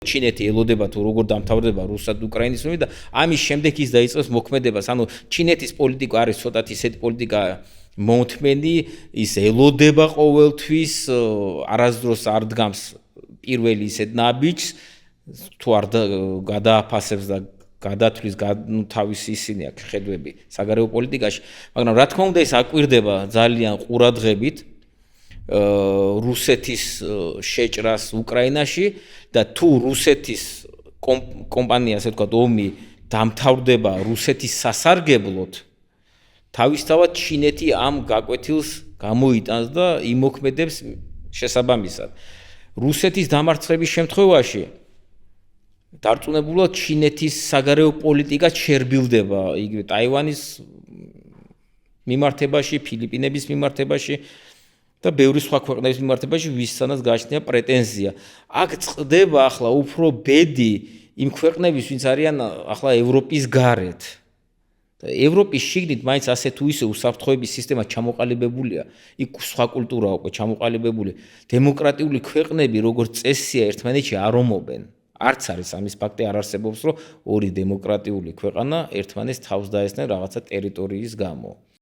ჩინეთი ელოდება თუ როგორ დამთავრდება რუსად-უკრაინის ომი და ამის შემდეგ ის დაიწყებს მოქმედებას. ანუ ჩინეთის პოლიტიკა არის ცოტათი ისეთი პოლიტიკა მომთმენი, ის ელოდება ყოველთვის, არასდროს არ დგამს პირველი ისეთ ნაბიჯს, თუ არ გადააფასებს და გადათვლის თავის ისინი აქვს ხედვები საგარეო პოლიტიკაში, მაგრამ რა თქმა უნდა ის აკვირდება ძალიან ყურადღებით რუსეთის შეჭრას უკრაინაში და თუ რუსეთის კომპანია, ასე ვთქვათ, ომი დამთავრდება რუსეთის სასარგებლოდ, თავისთავად ჩინეთი ამ გაკვეთილს გამოიტანს და იმოქმედებს შესაბამისად. რუსეთის დამარცხების შემთხვევაში დარწმუნებულად ჩინეთის საგარეო პოლიტიკა შერბილდება იგივე ტაივანის მიმართებაში, ფილიპინების მიმართებაში და ბევრი სხვა ქვეყნების მიმართებაში, ვისთანაც გააჩნია პრეტენზია. აქ წყდება ახლა უფრო ბედი იმ ქვეყნების, ვინც არიან ახლა ევროპის გარეთ. ევროპის შიგნით მაინც ასე თუ ისე უსაფრთხოების სისტემა ჩამოყალიბებულია, იქ სხვა კულტურაა უკვე ჩამოყალიბებული. დემოკრატიული ქვეყნები, როგორც წესია, ერთმანეთში არ ომობენ. არც არის ამის ფაქტი არ არსებობს, რომ ორი დემოკრატიული ქვეყანა ერთმანეთს თავს დაესწრნენ რაღაცა ტერიტორიის გამო.